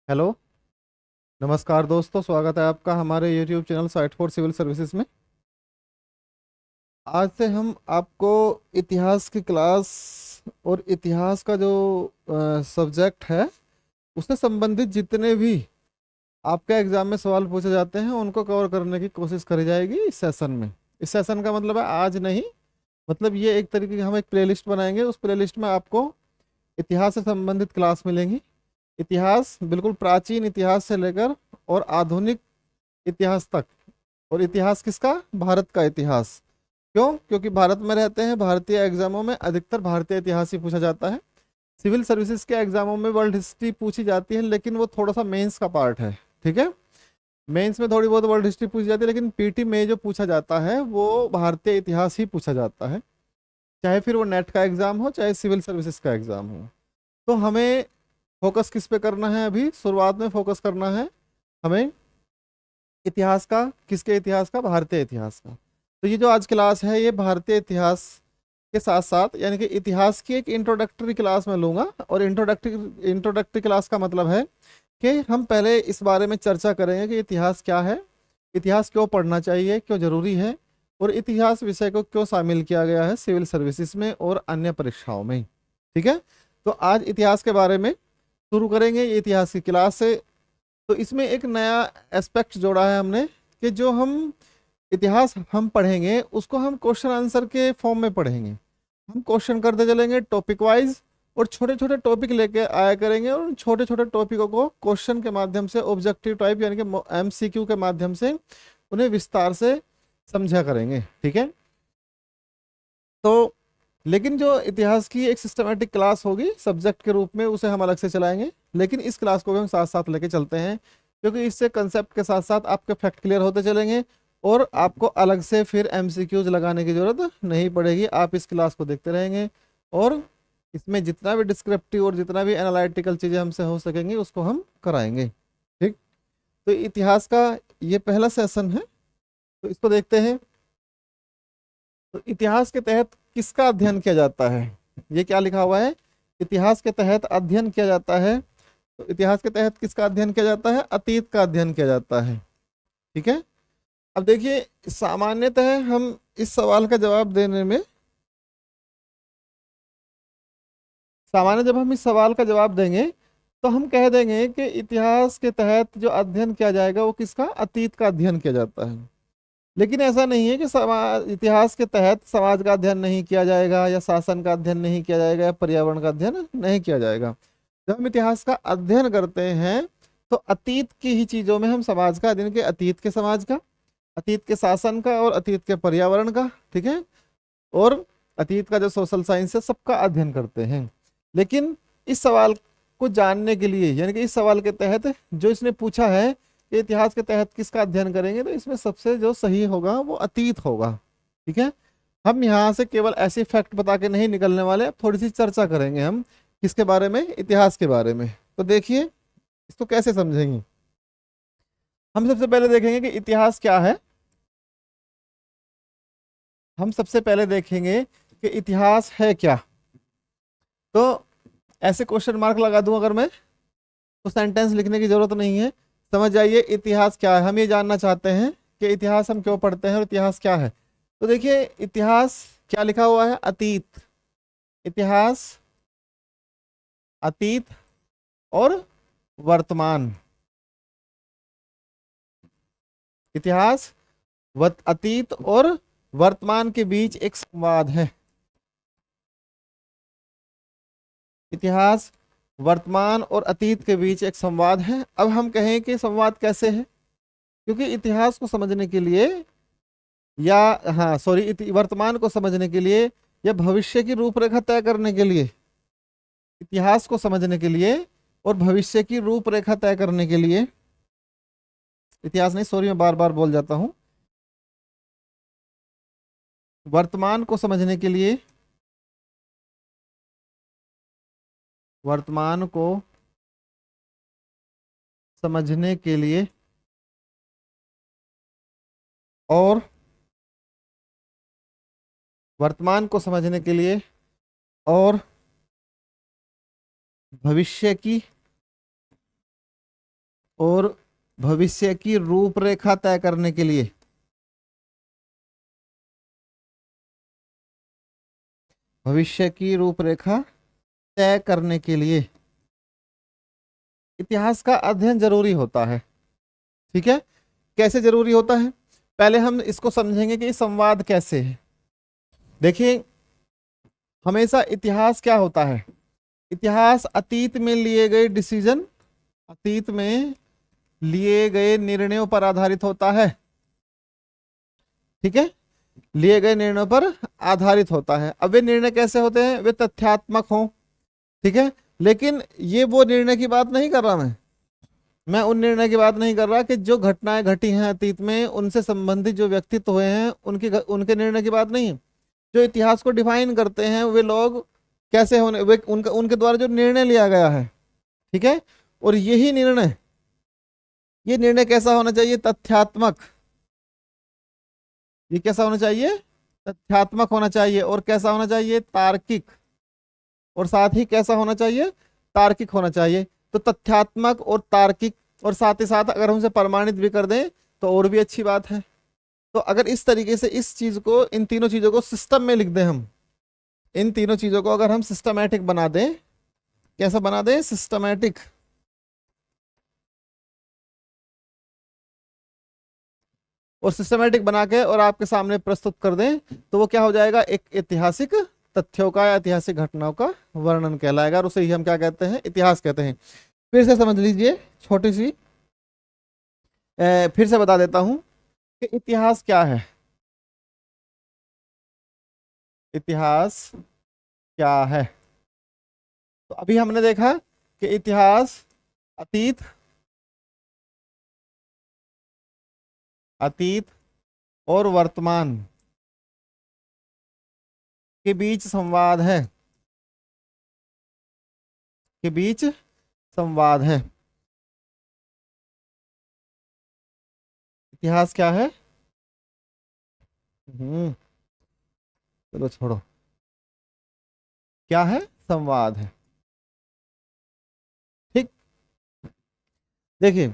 Hello. नमस्कार दोस्तों, स्वागत है आपका हमारे YouTube channel site for civil services में। आज से हम आपको इतिहास की क्लास और इतिहास का जो सब्जेक्ट है उससे संबंधित जितने भी आपके एग्जाम में सवाल पूछे जाते हैं उनको कवर करने की कोशिश करी जाएगी इस सेशन में। इस सेशन का मतलब है आज नहीं, मतलब ये एक तरीके की हम एक प्लेलिस्ट बनाएंगे। उस प्लेलिस्ट में आपको इतिहास से संबंधित क्लास मिलेंगी। इतिहास बिल्कुल प्राचीन इतिहास से लेकर और आधुनिक इतिहास तक। और इतिहास किसका? भारत का इतिहास। क्यों? क्योंकि भारत में रहते हैं, भारतीय एग्जामों में अधिकतर भारतीय इतिहास ही पूछा जाता है। सिविल सर्विसेज के एग्जामों में वर्ल्ड हिस्ट्री पूछी जाती है, लेकिन वो थोड़ा सा मेंस का पार्ट है। ठीक है, मेंस में थोड़ी बहुत वर्ल्ड हिस्ट्री पूछी जाती है, लेकिन पीटी में जो पूछा जाता है वो भारतीय इतिहास ही पूछा जाता है। चाहे फिर वो नेट का एग्जाम हो, चाहे सिविल सर्विसेज का एग्जाम हो। तो हमें फोकस किस पे करना है? अभी शुरुआत में फोकस करना है हमें इतिहास का। किसके इतिहास का? भारतीय इतिहास का। तो ये जो आज क्लास है ये भारतीय इतिहास के साथ साथ यानी कि इतिहास की एक इंट्रोडक्टरी क्लास में लूंगा। और इंट्रोडक्टरी इंट्रोडक्टरी क्लास का मतलब है कि हम पहले इस बारे में चर्चा करेंगे कि इतिहास क्या है, इतिहास क्यों पढ़ना चाहिए, क्यों जरूरी है, और इतिहास विषय को क्यों शामिल किया गया है सिविल सर्विसेज में और अन्य परीक्षाओं में। ठीक है, तो आज इतिहास के बारे में शुरू करेंगे ये इतिहास की क्लास से। तो इसमें एक नया एस्पेक्ट जोड़ा है हमने कि जो हम इतिहास हम पढ़ेंगे उसको हम क्वेश्चन आंसर के फॉर्म में पढ़ेंगे। हम क्वेश्चन करते चलेंगे टॉपिक वाइज, और छोटे छोटे टॉपिक लेके आया करेंगे, और उन छोटे छोटे टॉपिकों को क्वेश्चन के माध्यम से ऑब्जेक्टिव टाइप यानी कि एमसीक्यू के माध्यम से उन्हें विस्तार से समझा करेंगे। ठीक है, तो लेकिन जो इतिहास की एक सिस्टमेटिक क्लास होगी सब्जेक्ट के रूप में उसे हम अलग से चलाएंगे, लेकिन इस क्लास को भी हम साथ साथ लेके चलते हैं, क्योंकि इससे कंसेप्ट के साथ साथ आपके फैक्ट क्लियर होते चलेंगे और आपको अलग से फिर एमसीक्यूज लगाने की जरूरत नहीं पड़ेगी। आप इस क्लास को देखते रहेंगे और इसमें जितना भी डिस्क्रिप्टिव और जितना भी एनालिटिकल चीज़ें हमसे हो सकेंगी उसको हम कराएंगे। ठीक, तो इतिहास का ये पहला सेशन है, तो इसको देखते हैं। तो इतिहास के तहत किसका अध्ययन किया जाता है? ये क्या लिखा हुआ है? इतिहास के तहत अध्ययन किया जाता है। तो इतिहास के तहत किसका अध्ययन किया जाता है? अतीत का अध्ययन किया जाता है। ठीक है, अब देखिए सामान्यतः हम इस सवाल का जवाब देने में, सामान्य जब हम इस सवाल का जवाब देंगे तो हम कह देंगे कि इतिहास के तहत जो अध्ययन किया जाएगा वो किसका? अतीत का अध्ययन किया जाता है। लेकिन ऐसा नहीं है कि समाज इतिहास के तहत समाज का अध्ययन नहीं किया जाएगा, या शासन का अध्ययन नहीं किया जाएगा, या पर्यावरण का अध्ययन नहीं किया जाएगा। जब हम इतिहास का अध्ययन करते हैं तो अतीत की ही चीजों में हम समाज का अध्ययन के, अतीत के समाज का, अतीत के शासन का और अतीत के पर्यावरण का, ठीक है, और अतीत का जो सोशल साइंस है सबका अध्ययन करते हैं। लेकिन इस सवाल को जानने के लिए यानी कि इस सवाल के तहत जो इसने पूछा है कि इतिहास के तहत किसका अध्ययन करेंगे, तो इसमें सबसे जो सही होगा वो अतीत होगा। ठीक है, हम यहाँ से केवल ऐसे फैक्ट बता के नहीं निकलने वाले, अब थोड़ी सी चर्चा करेंगे हम किसके बारे में? इतिहास के बारे में। तो देखिए इसको कैसे समझेंगे। हम सबसे पहले देखेंगे कि इतिहास क्या है। हम सबसे पहले देखेंगे कि इतिहास है क्या। तो ऐसे क्वेश्चन मार्क लगा दूं अगर मैं, तो सेंटेंस लिखने की जरूरत नहीं है। समझ जाइए इतिहास क्या है। हम ये जानना चाहते हैं कि इतिहास हम क्यों पढ़ते हैं और इतिहास क्या है। तो देखिए इतिहास क्या लिखा हुआ है? अतीत। इतिहास अतीत और वर्तमान। इतिहास अतीत और वर्तमान के बीच एक संवाद है। इतिहास वर्तमान और अतीत के बीच एक संवाद है। अब हम कहें कि संवाद कैसे है, क्योंकि इतिहास को समझने के लिए, या हाँ सॉरी, वर्तमान को समझने के लिए या भविष्य की रूपरेखा तय करने के लिए, इतिहास को समझने के लिए और भविष्य की रूपरेखा तय करने के लिए, इतिहास नहीं सॉरी मैं बार बार बोल जाता हूँ, वर्तमान को समझने के लिए, वर्तमान को समझने के लिए और वर्तमान को समझने के लिए और भविष्य की और भविष्य की रूपरेखा तय करने के लिए, भविष्य की रूपरेखा तय करने के लिए इतिहास का अध्ययन जरूरी होता है। ठीक है, कैसे जरूरी होता है, पहले हम इसको समझेंगे कि संवाद कैसे है। देखिए, हमेशा इतिहास क्या होता है, इतिहास अतीत में लिए गए डिसीजन, अतीत में लिए गए निर्णयों पर आधारित होता है। ठीक है, लिए गए निर्णयों पर आधारित होता है। अब वे निर्णय कैसे होते हैं, वे तथ्यात्मक हों। ठीक है, लेकिन ये वो निर्णय की बात नहीं कर रहा मैं उन निर्णय की बात नहीं कर रहा कि जो घटनाएं घटी हैं अतीत में उनसे संबंधित जो व्यक्तित्व हुए हैं उनके निर्णय की बात नहीं है। जो इतिहास को डिफाइन करते हैं वे लोग कैसे होने, वे उनका उनके द्वारा जो निर्णय लिया गया है। ठीक है, और यही निर्णय, ये निर्णय कैसा होना चाहिए, तथ्यात्मक। ये कैसा होना चाहिए, तथ्यात्मक होना चाहिए। और कैसा होना चाहिए, तार्किक। और साथ ही कैसा होना चाहिए, तार्किक होना चाहिए। तो तथ्यात्मक और तार्किक, और साथ ही साथ अगर हम उसे प्रमाणित भी कर दें तो और भी अच्छी बात है। तो अगर इस तरीके से इस चीज को, इन तीनों चीजों को सिस्टम में लिख दें हम, इन तीनों चीजों को अगर हम सिस्टमैटिक बना दें, कैसा बना दें, सिस्टमैटिक, और सिस्टमैटिक बना के और आपके सामने प्रस्तुत कर दें तो वो क्या हो जाएगा, एक ऐतिहासिक तथ्यों का या ऐतिहासिक घटनाओं का वर्णन कहलाएगा। और उसे ही हम क्या कहते हैं, इतिहास कहते हैं। फिर से समझ लीजिए, छोटी सी फिर से बता देता हूं कि इतिहास क्या है। इतिहास क्या है, तो अभी हमने देखा कि इतिहास अतीत, अतीत और वर्तमान के बीच संवाद है, के बीच संवाद है। इतिहास क्या है, चलो छोड़ो, क्या है, संवाद है। ठीक, देखिए,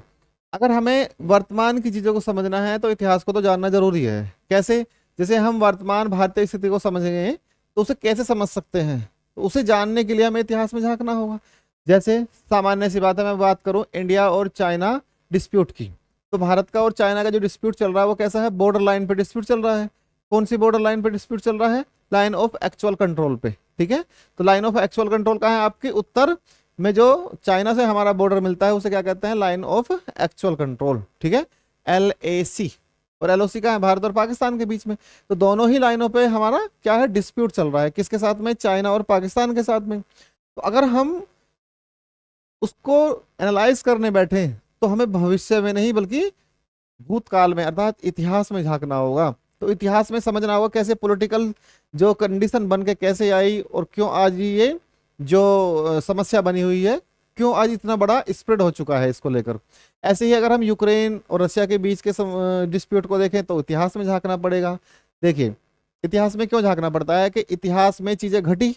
अगर हमें वर्तमान की चीजों को समझना है तो इतिहास को तो जानना जरूरी है। कैसे, जैसे हम वर्तमान भारतीय स्थिति को समझेंगे तो उसे कैसे समझ सकते हैं, तो उसे जानने के लिए हमें इतिहास में झांकना होगा। जैसे सामान्य सी बात है, मैं बात करूं इंडिया और चाइना डिस्प्यूट की, तो भारत का और चाइना का जो डिस्प्यूट चल रहा है वो कैसा है, बॉर्डर लाइन पे डिस्प्यूट चल रहा है। कौन सी बॉर्डर लाइन पे डिस्प्यूट चल रहा है, लाइन ऑफ एक्चुअल कंट्रोल पे। ठीक है, तो लाइन ऑफ एक्चुअल कंट्रोल कहाँ है, आपके उत्तर में जो चाइना से हमारा बॉर्डर मिलता है उसे क्या कहते हैं, लाइन ऑफ एक्चुअल कंट्रोल। ठीक है, LAC। और LOC का है, भारत और पाकिस्तान के बीच में। तो दोनों ही लाइनों पे हमारा क्या है, डिस्प्यूट चल रहा है, किसके साथ में, चाइना और पाकिस्तान के साथ में। तो अगर हम उसको एनालाइज करने बैठे तो हमें भविष्य में नहीं बल्कि भूतकाल में अर्थात इतिहास में झांकना होगा। तो इतिहास में समझना होगा कैसे पॉलिटिकल जो कंडीशन बन के कैसे आई और क्यों आज ये जो समस्या बनी हुई है, क्यों आज इतना बड़ा स्प्रेड हो चुका है इसको लेकर। ऐसे ही अगर हम यूक्रेन और रशिया के बीच के डिस्प्यूट को देखें तो इतिहास में झांकना पड़ेगा। देखिए, इतिहास में क्यों झांकना पड़ता है कि इतिहास में चीजें घटी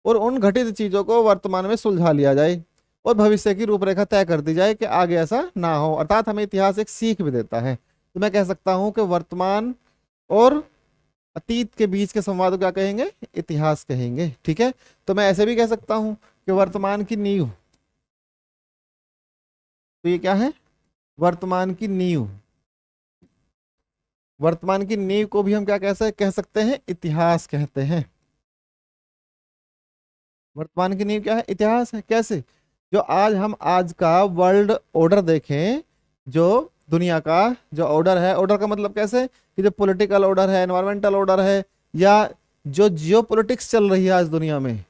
और उन घटित चीजों को वर्तमान में सुलझा लिया जाए और भविष्य की रूपरेखा तय कर दी जाए कि आगे ऐसा ना हो। अर्थात हमें इतिहास एक सीख भी देता है। तो मैं कह सकता हूं कि वर्तमान और अतीत के बीच के संवाद को क्या कहेंगे, इतिहास कहेंगे। ठीक है, तो मैं ऐसे भी कह सकता हूं कि वर्तमान की नींव, तो ये क्या है, वर्तमान की नींव, वर्तमान की नींव को भी हम क्या कह सकते हैं, इतिहास कहते हैं। वर्तमान की नींव क्या है, इतिहास है। कैसे, जो आज हम आज का वर्ल्ड ऑर्डर देखें, जो दुनिया का जो ऑर्डर है, ऑर्डर का मतलब कैसे कि जो पॉलिटिकल ऑर्डर है, एनवायरमेंटल ऑर्डर है, या जो जियो पॉलिटिक्स चल रही है आज दुनिया में,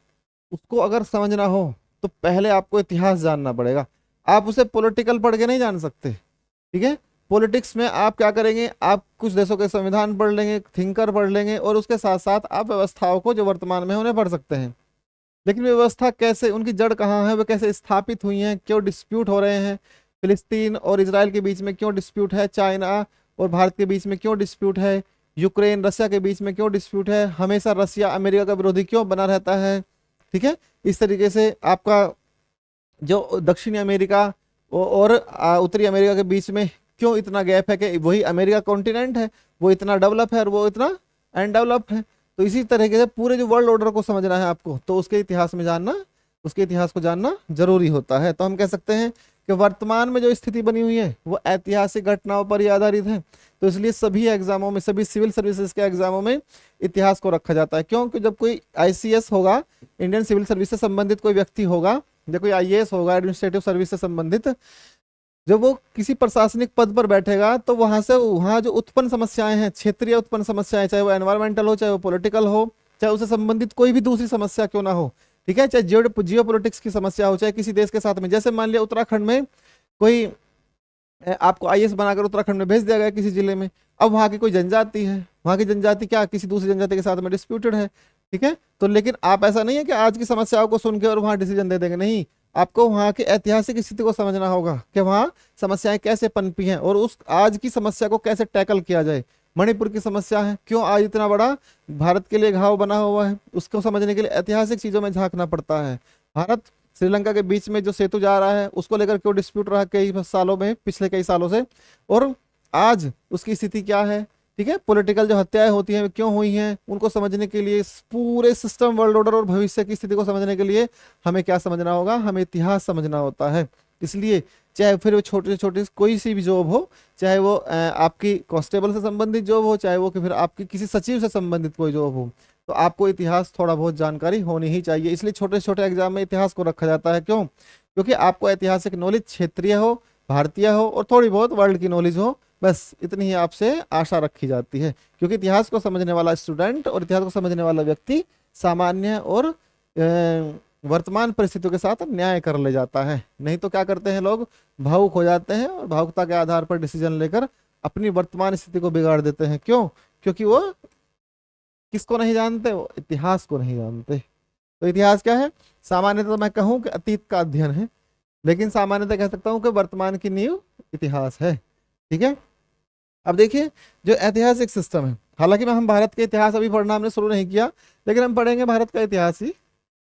उसको अगर समझना हो तो पहले आपको इतिहास जानना पड़ेगा। आप उसे पॉलिटिकल पढ़ के नहीं जान सकते। ठीक है, पॉलिटिक्स में आप क्या करेंगे, आप कुछ देशों के संविधान पढ़ लेंगे, थिंकर पढ़ लेंगे, और उसके साथ साथ आप व्यवस्थाओं को जो वर्तमान में उन्हें पढ़ सकते हैं। लेकिन व्यवस्था कैसे, उनकी जड़ कहाँ है, वे कैसे स्थापित हुई हैं, क्यों डिस्प्यूट हो रहे हैं, फिलिस्तीन और इसराइल के बीच में क्यों डिस्प्यूट है, चाइना और भारत के बीच में क्यों डिस्प्यूट है, यूक्रेन रशिया के बीच में क्यों डिस्प्यूट है, हमेशा रशिया अमेरिका का विरोधी क्यों बना रहता है। ठीक है, इस तरीके से आपका जो दक्षिणी अमेरिका और उत्तरी अमेरिका के बीच में क्यों इतना गैप है कि वही अमेरिका कॉन्टिनेंट है, वो इतना डेवलप है और वो इतना अनडेवलप है। तो इसी तरीके से पूरे जो वर्ल्ड ऑर्डर को समझना है आपको, तो उसके इतिहास में जानना, उसके इतिहास को जानना जरूरी होता है। तो हम कह सकते हैं कि वर्तमान में जो स्थिति बनी हुई है वो ऐतिहासिक घटनाओं पर ही आधारित है। तो इसलिए सभी एग्जामों में, सभी सिविल सर्विसेज के एग्जामों में इतिहास को रखा जाता है। क्योंकि जब कोई आईसीएस होगा, इंडियन सिविल सर्विस से संबंधित कोई व्यक्ति होगा, या कोई आईएएस होगा, एडमिनिस्ट्रेटिव सर्विस से संबंधित, जब वो किसी प्रशासनिक पद पर बैठेगा तो वहां से वहां जो उत्पन्न समस्याएं हैं, क्षेत्रीय उत्पन्न समस्याएं, चाहे वो एनवायरमेंटल हो, चाहे वो पॉलिटिकल हो, चाहे उससे संबंधित कोई भी दूसरी समस्या क्यों ना हो, ठीक है, चाहे जियो पॉलिटिक्स की समस्या हो, चाहे किसी देश के साथ में, जैसे मान लिया उत्तराखंड में कोई आपको आईएएस बनाकर उत्तराखंड में भेज दिया गया किसी जिले में, अब वहां की कोई जनजाति है, वहां की जनजाति क्या किसी दूसरी जनजाति के साथ में डिस्प्यूटेड है, ठीक है, तो लेकिन आप ऐसा नहीं है कि आज की समस्याओं को सुन के और वहां डिसीजन दे देंगे, नहीं, आपको वहां की ऐतिहासिक स्थिति को समझना होगा कि वहां समस्याएं कैसे पनपी हैं और उस आज की समस्या को कैसे टैकल किया जाए। मणिपुर की समस्या है, क्यों आज इतना बड़ा भारत के लिए घाव बना हुआ है, उसको समझने के लिए ऐतिहासिक चीजों में झांकना पड़ता है। भारत श्रीलंका के बीच में जो सेतु जा रहा है उसको लेकर क्यों डिस्प्यूट रहा कई सालों में, पिछले कई सालों से, और आज उसकी स्थिति क्या है, ठीक है, पॉलिटिकल जो हत्याएं होती हैं क्यों हुई हैं, उनको समझने के लिए, पूरे सिस्टम, वर्ल्ड ऑर्डर और भविष्य की स्थिति को समझने के लिए हमें क्या समझना होगा, हमें इतिहास समझना होता है। इसलिए चाहे फिर वो छोटे छोटे कोई सी भी जॉब हो, चाहे वो आपकी कांस्टेबल से संबंधित जॉब हो, चाहे वो कि फिर आपकी किसी सचिव से संबंधित कोई जॉब हो, तो आपको इतिहास थोड़ा बहुत जानकारी होनी ही चाहिए। इसलिए छोटे छोटे एग्जाम में इतिहास को रखा जाता है। क्यों? क्योंकि आपको ऐतिहासिक नॉलेज क्षेत्रीय हो, भारतीय हो और थोड़ी बहुत वर्ल्ड की नॉलेज हो, बस इतनी ही आपसे आशा रखी जाती है। क्योंकि इतिहास को समझने वाला स्टूडेंट और इतिहास को समझने वाला व्यक्ति सामान्य और वर्तमान परिस्थितियों के साथ न्याय कर ले जाता है। नहीं तो क्या करते हैं लोग, भावुक हो जाते हैं और भावुकता के आधार पर डिसीजन लेकर अपनी वर्तमान स्थिति को बिगाड़ देते हैं। क्यों? क्योंकि वो किसको नहीं जानते, वो इतिहास को नहीं जानते। तो इतिहास क्या है? सामान्यतः तो मैं कहूं कि अतीत का अध्ययन है, लेकिन सामान्यतः कह सकता हूं कि वर्तमान की नींव इतिहास है। ठीक है, अब देखिए जो ऐतिहासिक सिस्टम है, हालांकि मैं हम भारत के इतिहास अभी पढ़ना हमने शुरू नहीं किया, लेकिन हम पढ़ेंगे भारत का इतिहास ही।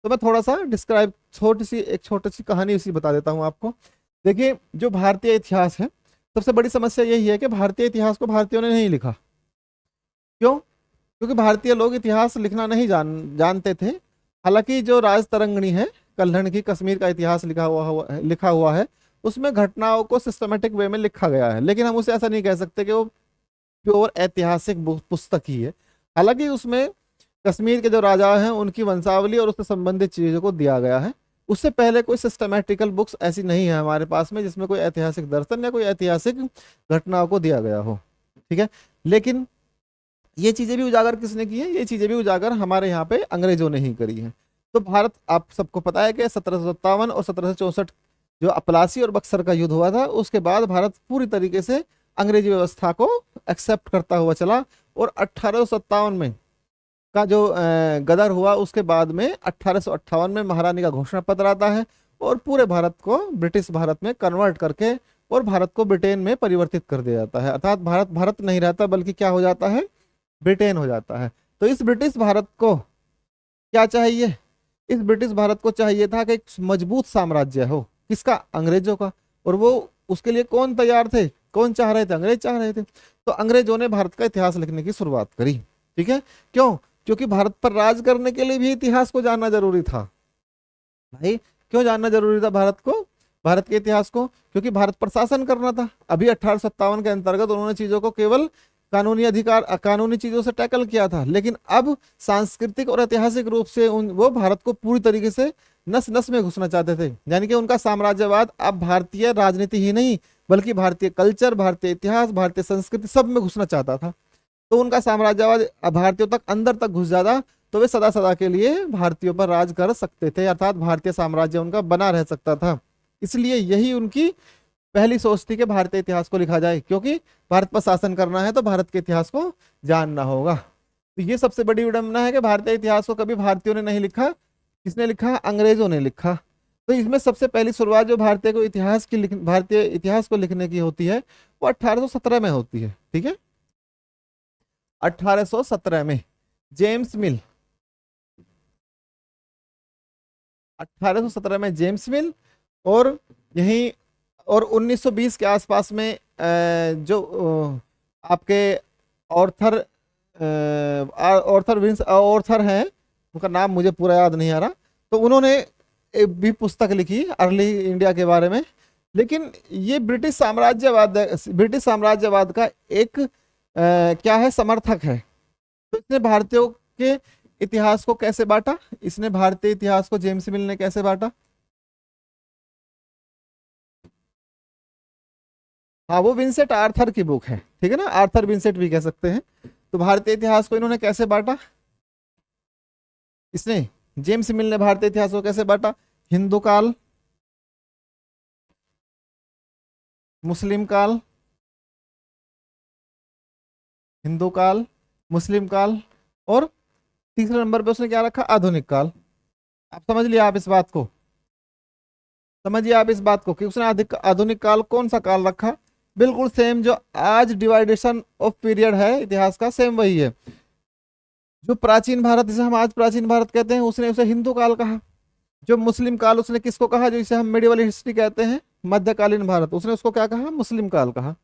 तो मैं थोड़ा सा डिस्क्राइब, एक छोटी सी कहानी उसी बता देता हूँ आपको। देखिए जो भारतीय इतिहास है, सबसे बड़ी समस्या यही है कि भारतीय इतिहास को भारतीयों ने नहीं लिखा। क्यों? क्योंकि भारतीय लोग इतिहास लिखना नहीं जानते थे। हालांकि जो राज तरंगिणी है, कल्हण की कश्मीर का इतिहास लिखा हुआ है, उसमें घटनाओं को सिस्टमेटिक वे में लिखा गया है, लेकिन हम उसे ऐसा नहीं कह सकते कि वो प्योर ऐतिहासिक पुस्तक ही है। हालांकि उसमें कश्मीर के जो राजा हैं उनकी वंशावली और उससे संबंधित चीजों को दिया गया है। उससे पहले कोई सिस्टमेटिकल बुक्स ऐसी नहीं है हमारे पास में जिसमें कोई ऐतिहासिक दर्शन या कोई ऐतिहासिक घटनाओं को दिया गया हो। ठीक है, लेकिन ये चीजें भी उजागर किसने की है? ये चीजें भी उजागर हमारे यहाँ पे अंग्रेजों ने ही करी है। तो भारत, आप सबको पता है कि 1757 और 1764 जो प्लासी और बक्सर का युद्ध हुआ था, उसके बाद भारत पूरी तरीके से अंग्रेजी व्यवस्था को एक्सेप्ट करता हुआ चला। और 1857 में का जो गदर हुआ, उसके बाद में 1858 में महारानी का घोषणा पत्र आता है और पूरे भारत को ब्रिटिश भारत में कन्वर्ट करके और भारत को ब्रिटेन में परिवर्तित कर दिया जाता है। अर्थात भारत भारत नहीं रहता, बल्कि क्या हो जाता है? ब्रिटेन हो जाता है। तो इस ब्रिटिश भारत को क्या चाहिए? इस ब्रिटिश भारत को चाहिए था कि एक मजबूत साम्राज्य हो। किसका? अंग्रेजों का। और वो उसके लिए कौन तैयार थे, कौन चाह रहे थे? अंग्रेज चाह रहे थे। तो अंग्रेजों ने भारत का इतिहास लिखने की शुरुआत करी। ठीक है, क्यों? क्योंकि भारत पर राज करने के लिए भी इतिहास को जानना जरूरी था। भाई क्यों जानना जरूरी था भारत को, भारत के इतिहास को? क्योंकि भारत पर शासन करना था। अभी 1857 के अंतर्गत उन्होंने चीजों को केवल कानूनी अधिकार, कानूनी चीजों से टैकल किया था, लेकिन अब सांस्कृतिक और ऐतिहासिक रूप से वो भारत को पूरी तरीके से नस नस में घुसना चाहते थे। यानी कि उनका साम्राज्यवाद अब भारतीय राजनीति ही नहीं, बल्कि भारतीय कल्चर, भारतीय इतिहास, भारतीय संस्कृति सब में घुसना चाहता था। तो उनका साम्राज्यवाद भारतीयों तक, अंदर तक घुस जाता, तो वे सदा सदा के लिए भारतीयों पर राज कर सकते थे, अर्थात भारतीय साम्राज्य उनका बना रह सकता था। इसलिए यही उनकी पहली सोच थी कि भारतीय इतिहास को लिखा जाए, क्योंकि भारत पर शासन करना है तो भारत के इतिहास को जानना होगा। तो ये सबसे बड़ी विडंबना है कि भारतीय इतिहास को कभी भारतीयों ने नहीं लिखा। किसने लिखा? अंग्रेजों ने लिखा। तो इसमें सबसे पहली शुरुआत जो भारतीय इतिहास को लिखने की होती है, वो 1817 में होती है। ठीक है, 1817 में जेम्स मिल, 1817 में जेम्स मिल और यही और 1920 के आसपास में जो आपके ऑर्थर ऑर्थर विंस ऑर्थर हैं, उनका नाम मुझे पूरा याद नहीं आ रहा, तो उन्होंने एक भी पुस्तक लिखी अर्ली इंडिया के बारे में। लेकिन ये ब्रिटिश साम्राज्यवाद का एक क्या है, समर्थक है। तो इसने भारतीयों के इतिहास को कैसे बांटा, इसने भारतीय इतिहास को जेम्स मिल ने कैसे बांटा? हाँ, वो विंसेंट आर्थर की बुक है, ठीक है ना, आर्थर विंसेंट भी कह सकते हैं। तो भारतीय इतिहास को इन्होंने कैसे बांटा, इसने जेम्स मिल ने भारतीय इतिहास को कैसे बांटा? हिंदू काल, मुस्लिम काल, हिंदू काल, मुस्लिम काल, और तीसरे नंबर पे उसने क्या रखा? आधुनिक काल। आप समझ लिया, आप इस बात को समझिए, आप इस बात को कि उसने आधुनिक काल कौन सा काल रखा? बिल्कुल सेम जो आज डिवाइडेशन ऑफ पीरियड है इतिहास का, सेम वही है। जो प्राचीन भारत, जिसे हम आज प्राचीन भारत कहते हैं, उसने उसे हिंदू काल कहा। जो मुस्लिम काल उसने किसको कहा? जो इसे हम मेडिवल हिस्ट्री कहते हैं, मध्यकालीन भारत, उसने उसको क्या कहा? मुस्लिम काल कहा।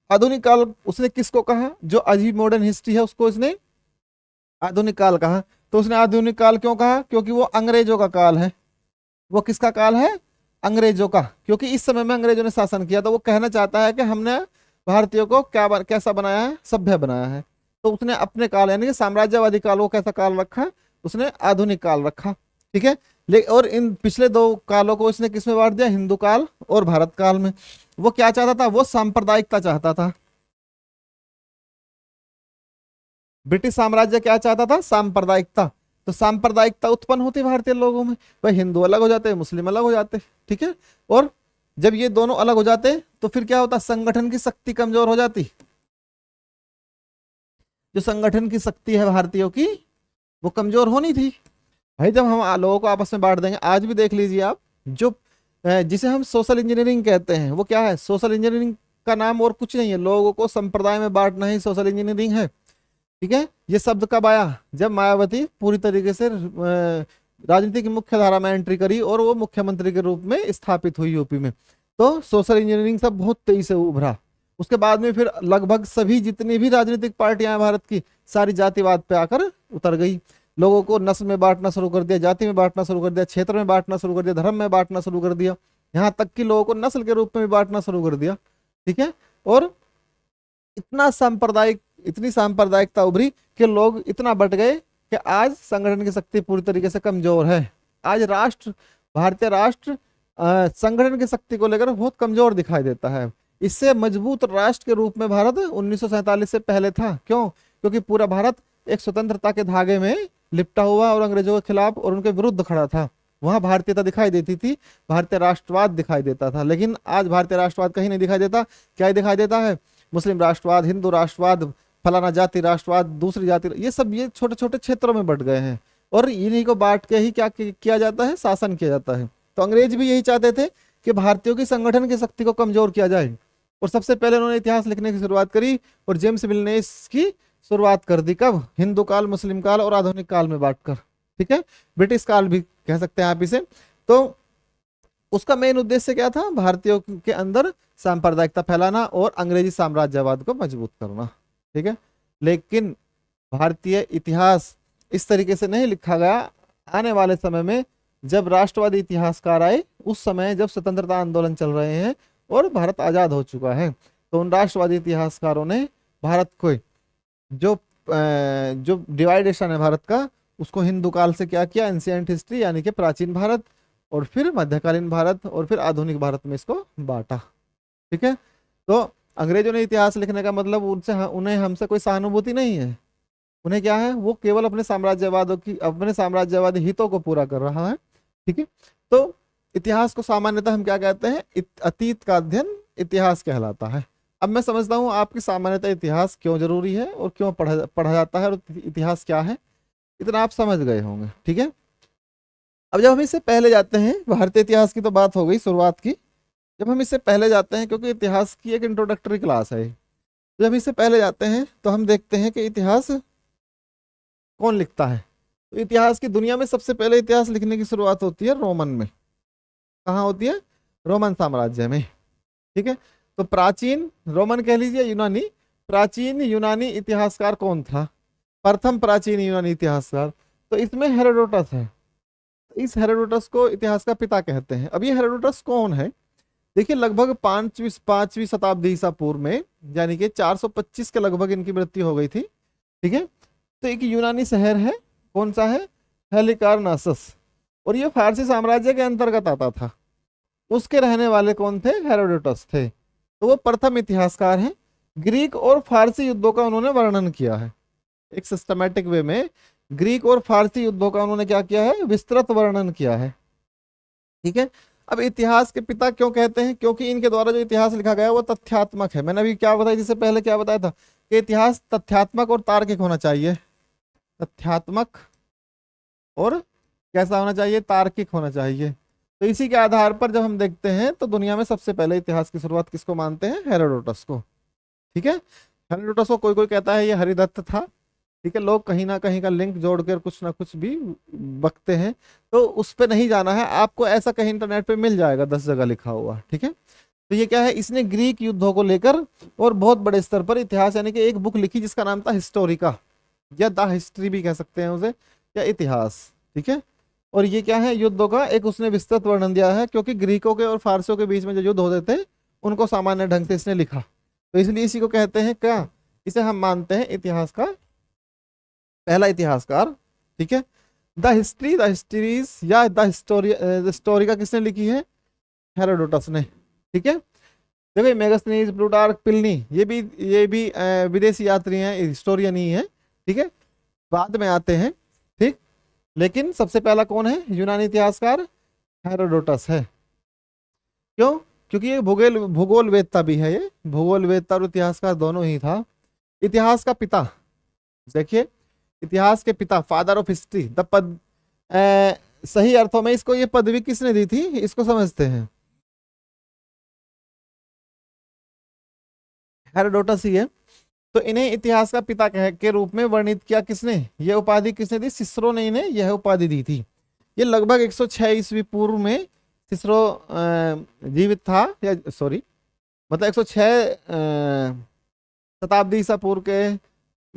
आधुनिक काल उसने किसको कहा? जो अजीब मॉडर्न हिस्ट्री है उसको इसने आधुनिक काल कहा। तो उसने आधुनिक काल क्यों कहा? क्योंकि वो अंग्रेजों का काल है। वो किसका काल है? अंग्रेजों का, क्योंकि इस समय में अंग्रेजों ने शासन किया। तो वो कहना चाहता है कि हमने भारतीयों को कैसा बनाया है? सभ्य बनाया है। तो उसने अपने काल यानी कि साम्राज्यवादी काल को कैसा काल रखा? उसने आधुनिक काल रखा, ठीक है। और इन पिछले दो कालों को इसने किसमें बांट दिया? हिंदू काल और भारत काल में। वो क्या चाहता था? वो सांप्रदायिकता चाहता था। ब्रिटिश साम्राज्य क्या चाहता था? सांप्रदायिकता। तो सांप्रदायिकता उत्पन्न होती भारतीय लोगों में, भाई हिंदू अलग हो जाते, मुस्लिम अलग हो जाते, ठीक है। और जब ये दोनों अलग हो जाते तो फिर क्या होता? संगठन की शक्ति कमजोर हो जाती। जो संगठन की शक्ति है भारतीयों की, वो कमजोर होनी थी। भाई जब हम लोगों को आपस में बांट देंगे, आज भी देख लीजिए आप, जो जिसे हम सोशल इंजीनियरिंग कहते हैं, वो क्या है? सोशल इंजीनियरिंग का नाम और कुछ नहीं है, लोगों को संप्रदाय में बांटना ही सोशल इंजीनियरिंग है, ठीक है। ये शब्द कब आया? जब मायावती पूरी तरीके से राजनीति की मुख्य धारा में एंट्री करी और वो मुख्यमंत्री के रूप में स्थापित हुई यूपी में, तो सोशल इंजीनियरिंग सब बहुत तेजी से उभरा। उसके बाद में फिर लगभग सभी जितनी भी राजनीतिक पार्टियां हैं भारत की, सारी जातिवाद पे आकर उतर गई। लोगों को नस्ल में बांटना शुरू कर दिया, जाति में बांटना शुरू कर दिया, क्षेत्र में बांटना शुरू कर दिया, धर्म में बांटना शुरू कर दिया, यहाँ तक कि लोगों को नस्ल के रूप में भी बांटना शुरू कर दिया, ठीक है। और इतनी सांप्रदायिकता उभरी कि लोग इतना बट गए कि आज संगठन की शक्ति पूरी तरीके से कमजोर है। आज भारतीय राष्ट्र संगठन की शक्ति को लेकर बहुत कमजोर दिखाई देता है। इससे मजबूत राष्ट्र के रूप में भारत 1947 से पहले था। क्यों? क्योंकि पूरा भारत एक स्वतंत्रता के धागे में लिपटा हुआ और अंग्रेजों के खिलाफ और उनके विरुद्ध खड़ा था। वहां भारतीयता दिखाई देती थी, भारतीय राष्ट्रवाद दिखाई देता था। लेकिन आज भारतीय राष्ट्रवाद कहीं नहीं दिखाई देता। क्या ही दिखाई देता है? मुस्लिम राष्ट्रवाद, हिंदू राष्ट्रवाद, फलाना जाति राष्ट्रवाद, दूसरी जाति, ये छोटे छोटे क्षेत्रों में बट गए हैं। और इन्हीं को बांट के ही क्या किया जाता है? शासन किया जाता है। तो अंग्रेज भी यही चाहते थे कि भारतीयों की संगठन की शक्ति को कमजोर किया जाए। और सबसे पहले उन्होंने इतिहास लिखने की शुरुआत करी, और जेम्स मिल ने इसकी शुरुआत कर दी। कब? हिंदू काल, मुस्लिम काल और आधुनिक काल में बांटकर, ठीक है। ब्रिटिश काल भी कह सकते हैं आप इसे। तो उसका मेन उद्देश्य क्या था? भारतीयों के अंदर सांप्रदायिकता फैलाना और अंग्रेजी साम्राज्यवाद को मजबूत करना, ठीक है। लेकिन भारतीय इतिहास इस तरीके से नहीं लिखा गया। आने वाले समय में जब राष्ट्रवादी इतिहासकार आए, उस समय जब स्वतंत्रता आंदोलन चल रहे हैं और भारत आजाद हो चुका है, तो उन राष्ट्रवादी इतिहासकारों ने भारत को जो डिवाइडेशन है भारत का, उसको हिंदू काल से क्या किया? एंशिएंट हिस्ट्री यानी कि प्राचीन भारत, और फिर मध्यकालीन भारत, और फिर आधुनिक भारत में इसको बांटा, ठीक है। तो अंग्रेजों ने इतिहास लिखने का मतलब उन्हें हमसे कोई सहानुभूति नहीं है। उन्हें क्या है? वो केवल अपने साम्राज्यवादी हितों को पूरा कर रहा है, ठीक है। तो इतिहास को सामान्यतः हम क्या कहते हैं? अतीत का अध्ययन इतिहास कहलाता है। अब मैं समझता हूँ आपकी सामान्यतः इतिहास क्यों जरूरी है और क्यों पढ़ा जाता है और इतिहास क्या है, इतना आप समझ गए होंगे, ठीक है। अब जब हम इससे पहले जाते हैं, भारतीय इतिहास की तो बात हो गई शुरुआत की। जब हम इससे पहले जाते हैं, क्योंकि इतिहास की एक इंट्रोडक्टरी क्लास है, जब हम इससे पहले जाते हैं तो हम देखते हैं कि इतिहास कौन लिखता है। तो इतिहास की दुनिया में सबसे पहले इतिहास लिखने की शुरुआत होती है रोमन में। कहाँ होती है? रोमन साम्राज्य में। ठीक है, तो प्राचीन रोमन कह लीजिए, यूनानी, प्राचीन यूनानी इतिहासकार कौन था, प्रथम प्राचीन यूनानी इतिहासकार, तो इसमें हेरोडोटस है। इस हेरोडोटस को इतिहास का पिता कहते हैं। अब ये हेरोडोटस कौन है, देखिए लगभग पांचवी शताब्दी ईसा पूर्व में, यानी कि 425 के लगभग इनकी मृत्यु हो गई थी। ठीक है, तो एक यूनानी शहर है, कौन सा है, हेलिकार्नासस, और ये फारसी साम्राज्य के अंतर्गत आता था। उसके रहने वाले कौन थे, हेरोडोटस थे। तो वो प्रथम इतिहासकार हैं। ग्रीक और फारसी युद्धों का उन्होंने वर्णन किया है एक सिस्टमेटिक वे में। ग्रीक और फारसी युद्धों का उन्होंने क्या किया है, विस्तृत वर्णन किया है। ठीक है, अब इतिहास के पिता क्यों कहते हैं, क्योंकि इनके द्वारा जो इतिहास लिखा गया है वो तथ्यात्मक है। मैंने अभी क्या बताया, जिससे पहले क्या बताया था कि इतिहास तथ्यात्मक और तार्किक होना चाहिए। तथ्यात्मक और कैसा होना चाहिए, तार्किक होना चाहिए। तो इसी के आधार पर जब हम देखते हैं तो दुनिया में सबसे पहले इतिहास की शुरुआत किसको मानते हैं, हेरोडोटस को। ठीक है, हेरोडोटस को कोई कोई कहता है ये हरिदत्त था। ठीक है, लोग कहीं ना कहीं का लिंक जोड़कर कुछ ना कुछ भी बकते हैं, तो उस पे नहीं जाना है आपको, ऐसा कहीं इंटरनेट पे मिल जाएगा 10 जगह लिखा हुआ। ठीक है, तो ये क्या है, इसने ग्रीक युद्धों को लेकर और बहुत बड़े स्तर पर इतिहास यानी कि एक बुक लिखी जिसका नाम था हिस्टोरिका, या द हिस्ट्री भी कह सकते हैं उसे, या इतिहास। ठीक है, और ये क्या है, युद्धों का एक उसने विस्तृत वर्णन दिया है, क्योंकि ग्रीकों के और फारसियों के बीच में जो युद्ध होते थे उनको सामान्य ढंग से इसने लिखा, तो इसलिए इसी को कहते हैं क्या, इसे हम मानते हैं इतिहास का पहला इतिहासकार। ठीक है, द हिस्ट्री, द हिस्ट्रीज या द हिस्टोरिका किसने लिखी है, हेरोडोटस ने। ठीक है, देखो मेगास्थनीज, प्लूटार्क, प्लिनी, ये भी विदेशी यात्री हैं, हिस्टोरियन ही है। ठीक है, बाद में आते हैं। ठीक, लेकिन सबसे पहला कौन है, यूनानी इतिहासकार हेरोडोटस है। क्यों, क्योंकि ये भूगोल वेदता भी है, ये भूगोल वेदता और इतिहासकार दोनों ही था। इतिहास का पिता, देखिए इतिहास के पिता, फादर ऑफ हिस्ट्री, द पद सही अर्थों में इसको ये पदवी किसने दी थी, इसको समझते हैं, हेरोडोटस ही है। तो इन्हें इतिहास का पिता कह के रूप में वर्णित किया किसने, ये उपाधि किसने दी, सिसरो ने इन्हें यह उपाधि दी थी। ये लगभग 106 ईस्वी पूर्व में सिसरो जीवित था, या सॉरी मतलब 106 शताब्दी ईसा पूर्व के,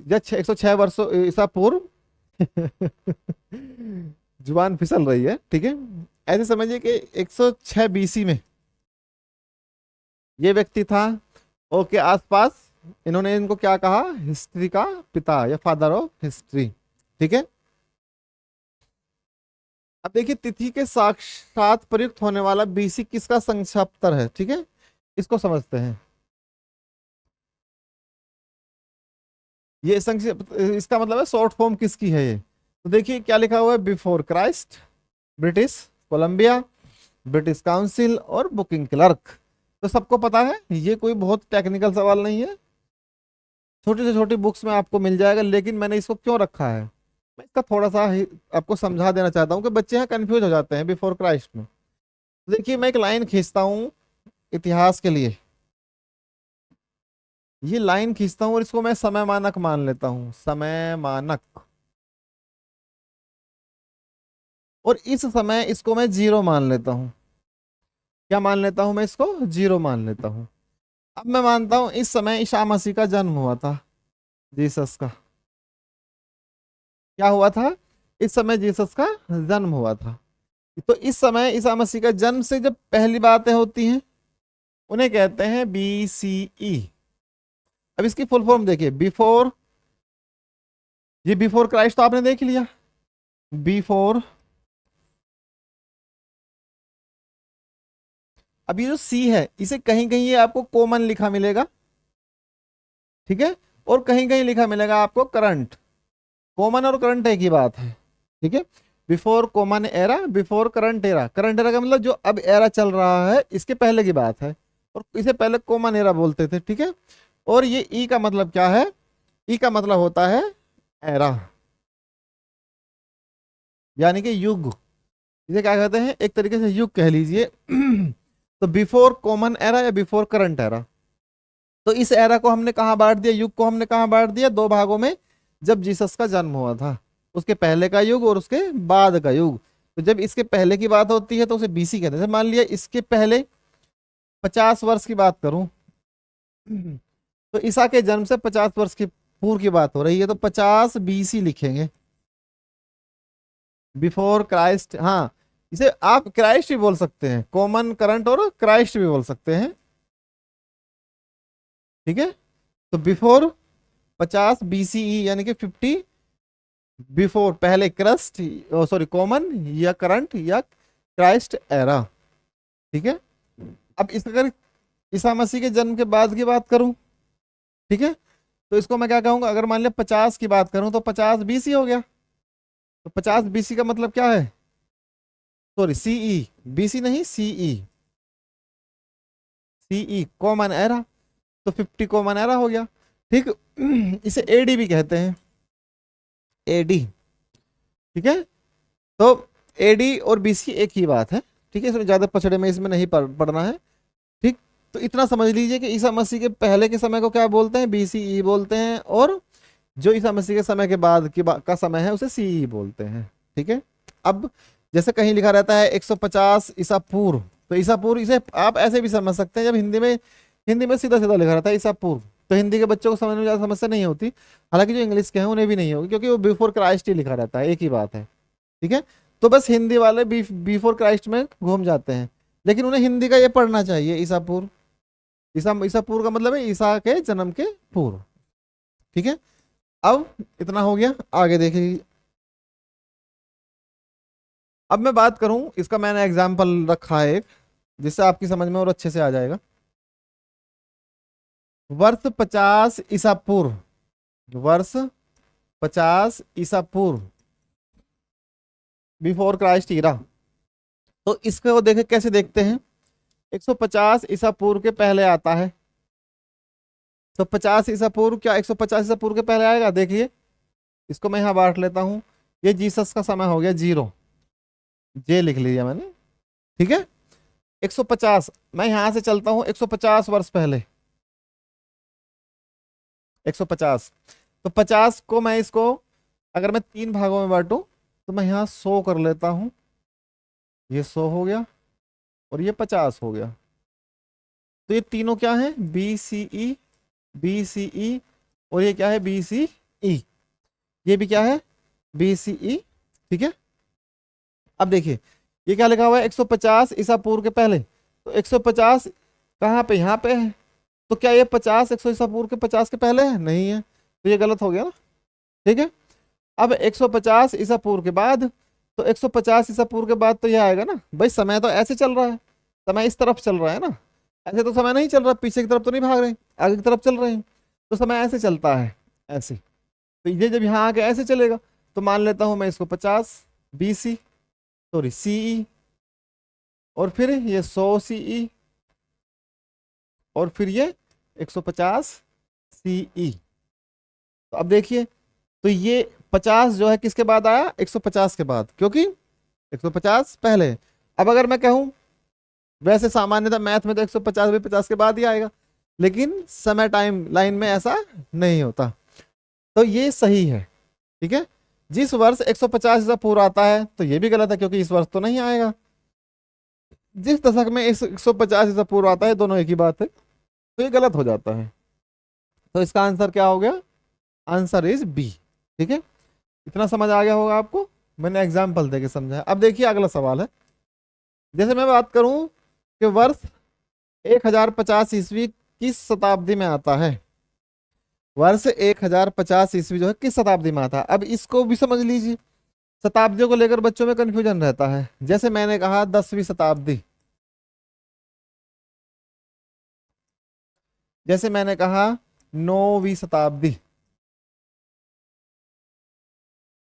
या 106 वर्षों ईसा पूर्व जुबान फिसल रही है। ठीक है, ऐसे समझिए कि 106 बीसी में ये व्यक्ति था, और के आसपास इन्होंने इनको क्या कहा, हिस्ट्री का पिता या फादर ऑफ हिस्ट्री। ठीक है, अब देखिए तिथि के साक्षात प्रयुक्त होने वाला बीसी किसका संक्षिप्तर है। ठीक है, इसको समझते हैं। ये संक्षिप्त, इसका मतलब है शॉर्ट फॉर्म किसकी है ये, तो देखिए क्या लिखा हुआ है, before Christ, British Columbia, British council और बुकिंग क्लर्क। तो सबको पता है, ये कोई बहुत टेक्निकल सवाल नहीं है, छोटी से छोटी बुक्स में आपको मिल जाएगा। लेकिन मैंने इसको क्यों रखा है, मैं इसका थोड़ा सा आपको समझा देना चाहता हूँ कि बच्चे यहाँ कंफ्यूज हो जाते हैं बिफोर क्राइस्ट में। तो देखिए मैं एक लाइन खींचता हूँ इतिहास के लिए, ये लाइन खींचता हूँ और इसको मैं समय मानक मान लेता हूँ, समय मानक, और इस समय इसको मैं 0 मान लेता हूँ। क्या मान लेता हूँ मैं, इसको 0 मान लेता हूँ। अब मैं मानता हूँ इस समय ईसा मसीह का जन्म हुआ था, जीसस का क्या हुआ था, इस समय जीसस का जन्म हुआ था। तो इस समय ईसा मसीह का जन्म से जब पहली बातें होती हैं उन्हें कहते हैं BCE। अब इसकी फुल फॉर्म देखिए, बिफोर, ये बिफोर क्राइस्ट तो आपने देख लिया, बिफोर, अब ये जो सी है इसे कहीं कहीं ये आपको कॉमन लिखा मिलेगा। ठीक है, और कहीं कहीं लिखा मिलेगा आपको करंट। कॉमन और करंट एक ही बात है। ठीक है, before common era, before current era. Current era का मतलब जो अब एरा चल रहा है इसके पहले की बात है, और इसे पहले कॉमन एरा बोलते थे। ठीक है, और ये ई का मतलब क्या है, ई का मतलब होता है एरा, यानी कि युग, इसे क्या कहते हैं, एक तरीके से युग कह लीजिए। तो बिफोर कॉमन एरा या बिफोर करंट एरा। तो इस एरा को हमने कहाँ बांट दिया, युग को हमने कहाँ बांट दिया, 2 भागों में। जब जीसस का जन्म हुआ था उसके पहले का युग और उसके बाद का युग। तो जब इसके पहले की बात होती है तो उसे BC कहते हैं। मान लिया इसके पहले 50 वर्ष की बात करूं तो ईसा के जन्म से 50 वर्ष की पूर्व की बात हो रही है, तो 50 BC लिखेंगे, बिफोर क्राइस्ट। हाँ, इसे आप क्राइस्ट भी बोल सकते हैं, कॉमन करंट और क्राइस्ट भी बोल सकते हैं, ठीक है। तो बिफोर 50 BCE यानी कि 50 बिफोर, पहले क्रस्ट, सॉरी कॉमन या करंट या क्राइस्ट एरा, ठीक है। अब इस अगर ईसा मसीह के जन्म के बाद की बात करूं, ठीक है, तो इसको मैं क्या कहूंगा, अगर मान लिया 50 की बात करूं तो 50 BC हो गया। तो 50 BC का मतलब क्या है, सॉरी सीई, बीसी नहीं सीई, सीई कॉमन एरा, तो 50 कॉमन एरा हो गया, ठीक। इसे एडी भी कहते हैं, एडी, ठीक है। तो एडी और बीसी एक ही बात है, ठीक है, इसमें ज्यादा पछड़े में इसमें नहीं पढ़ना है, ठीक। तो इतना समझ लीजिए कि ईसा मसीह के पहले के समय को क्या बोलते हैं, बीसीई बोलते हैं, और जो ईसा मसीह के समय के बाद का समय है उसे सीई बोलते हैं, ठीक है। अब जैसे कहीं लिखा रहता है 150 ईसा पूर्व, तो ईसा पूर्व इसे आप ऐसे भी समझ सकते हैं, जब हिंदी में सीधा सीधा लिखा रहता है ईसा पूर्व, तो हिंदी के बच्चों को समझने में ज़्यादा समस्या नहीं होती, हालांकि जो इंग्लिश के हैं उन्हें भी नहीं होगी, क्योंकि वो बिफोर क्राइस्ट ही लिखा रहता है, एक ही बात है, ठीक है। तो बस हिंदी वाले बिफोर क्राइस्ट में घूम जाते हैं, लेकिन उन्हें हिंदी का ये पढ़ना चाहिए, ईसा पूर्व। ईसा पूर्व का मतलब है ईसा के जन्म के पूर्व, ठीक है। अब इतना हो गया, आगे देखिए। अब मैं बात करूं, इसका मैंने एग्जाम्पल रखा है एक, जिससे आपकी समझ में और अच्छे से आ जाएगा। वर्ष 50 ईसा पूर्व, वर्ष 50 ईसा पूर्व, बिफोर क्राइस्ट ईरा। तो इसको देखे कैसे देखते हैं, 150 ईसा पूर्व के पहले आता है, तो 50 ईसा पूर्व क्या 150 ईसा पूर्व के पहले आएगा, देखिए इसको मैं यहाँ बांट लेता हूँ, ये जीसस का समय हो गया 0, जे लिख लिया मैंने, ठीक है। 150, मैं यहां से चलता हूं 150 वर्ष पहले, 150, तो 50 को मैं इसको अगर मैं 3 भागों में बांटू तो मैं यहाँ 100 कर लेता हूं, ये 100 हो गया और ये 50 हो गया। तो ये तीनों क्या है, बी सी ई, बी सी ई, और ये क्या है, बी सी ई, ये भी क्या है, बी सी ई, ठीक है। अब देखिए ये क्या लिखा हुआ है, 150 ईसा पूर्व के पहले, तो 150 कहाँ पे, यहाँ पे है, तो क्या ये 50 100 ईसा पूर्व के 50 के पहले है, नहीं है, तो ये गलत हो गया ना, ठीक है। अब 150 ईसा पूर्व के बाद, तो 150 ईसा पूर्व के बाद तो ये आएगा ना, भाई समय तो ऐसे चल रहा है, समय इस तरफ चल रहा है ना, ऐसे तो समय नहीं चल रहा, पीछे की तरफ तो नहीं भाग रहे, आगे की तरफ चल रहे हैं, तो समय ऐसे चलता है, ऐसे, तो ये जब यहाँ आके ऐसे चलेगा, तो मान लेता हूं मैं इसको 50 BC, सॉरी सीई, और फिर ये 100 CE, और फिर ये 150 CE। तो अब देखिए, तो ये 50 जो है किसके बाद आया, 150 के बाद, क्योंकि 150 पहले। अब अगर मैं कहूं, वैसे सामान्यतः मैथ में तो 150 भी 50 के बाद ही आएगा, लेकिन समय टाइम लाइन में ऐसा नहीं होता, तो ये सही है, ठीक है। जिस वर्ष 150 ईसा पूर्व आता है तो ये भी गलत है, क्योंकि इस वर्ष तो नहीं आएगा। जिस दशक में 150 ईसा पूर्व आता है, दोनों एक ही बात है, तो ये गलत हो जाता है। तो इसका आंसर क्या हो गया, आंसर इज बी, ठीक है। इतना समझ आ गया होगा आपको, मैंने एग्जाम्पल देके समझाया। अब देखिए अगला सवाल है, जैसे मैं बात करूं कि वर्ष 1050 ईस्वी किस शताब्दी में आता है, वर्ष 1050 ईस्वी जो है किस शताब्दी में आता है। अब इसको भी समझ लीजिए, शताब्दियों को लेकर बच्चों में कंफ्यूजन रहता है, जैसे मैंने कहा 10वीं शताब्दी, जैसे मैंने कहा 9वीं शताब्दी,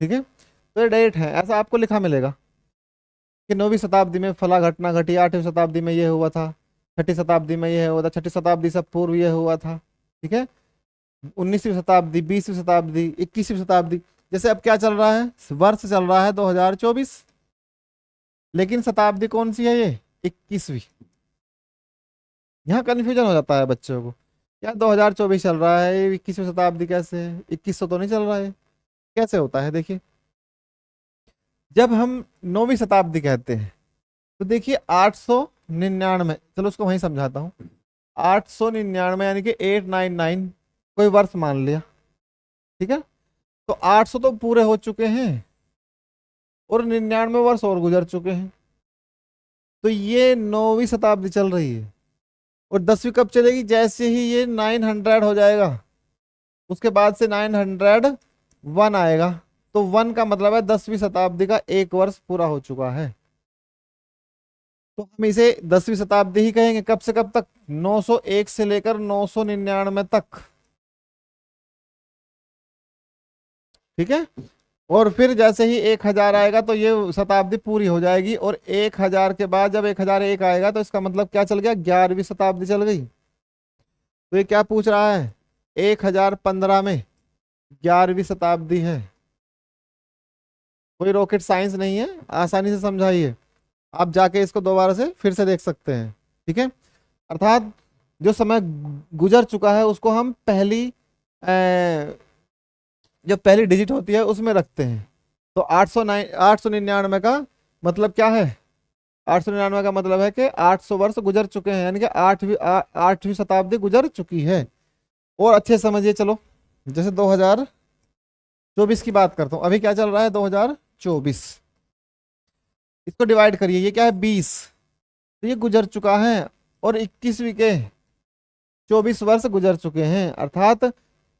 ठीक है। तो ये डेट है, ऐसा आपको लिखा मिलेगा कि 9वीं शताब्दी में फला घटना घटी, 8वीं शताब्दी में ये हुआ था, 6ठी शताब्दी में ये हुआ था, 6ठी शताब्दी से पूर्व ये हुआ था, ठीक है। 19वीं शताब्दी, 20वीं शताब्दी, 21वीं शताब्दी। जैसे अब क्या चल रहा है, वर्ष चल रहा है 2024, लेकिन शताब्दी कौन सी है, ये 21वीं। यहाँ कन्फ्यूजन हो जाता है बच्चों को, यार 2024 चल रहा है, 21वीं शताब्दी कैसे है, 2100 तो नहीं चल रहा है, कैसे होता है। देखिए जब हम 9वीं शताब्दी कहते हैं, तो देखिए 800 899, चलो उसको वहीं समझाता हूँ। 899 यानी कि 899 कोई वर्ष मान लिया, ठीक है। तो 800 तो पूरे हो चुके हैं और 99 वर्ष और गुजर चुके हैं। तो ये 9वीं शताब्दी चल रही है। और 10वीं कब चलेगी? जैसे ही ये 900 हो जाएगा, उसके बाद से 901 आएगा। तो 1 का मतलब है 10वीं शताब्दी का 1 वर्ष पूरा हो चुका है। तो हम इसे 10वीं शताब्दी ही कहेंगे। कब से कब तक? 901 से लेकर 999 तक, ठीक है। और फिर जैसे ही 1000 आएगा तो ये शताब्दी पूरी हो जाएगी। और 1000 के बाद जब 1001 आएगा तो इसका मतलब क्या चल गया? 11वीं शताब्दी चल गई। तो ये क्या पूछ रहा है? 1015 में 11वीं शताब्दी है। कोई रॉकेट साइंस नहीं है, आसानी से समझाइए। आप जाके इसको दोबारा से फिर से देख सकते हैं, ठीक है। अर्थात जो समय गुजर चुका है उसको हम जो पहली डिजिट होती है उसमें रखते हैं। तो 899 का मतलब क्या है? 899 का मतलब है कि 800 वर्ष गुजर चुके हैं, यानी कि आठवीं शताब्दी गुजर चुकी है। और अच्छे समझिए, चलो जैसे 2024 की बात करता हूँ। अभी क्या चल रहा है? 2024। इसको डिवाइड करिए, ये क्या है? 20। तो ये गुजर चुका है। और 21वीं के 24 वर्ष गुजर चुके हैं। अर्थात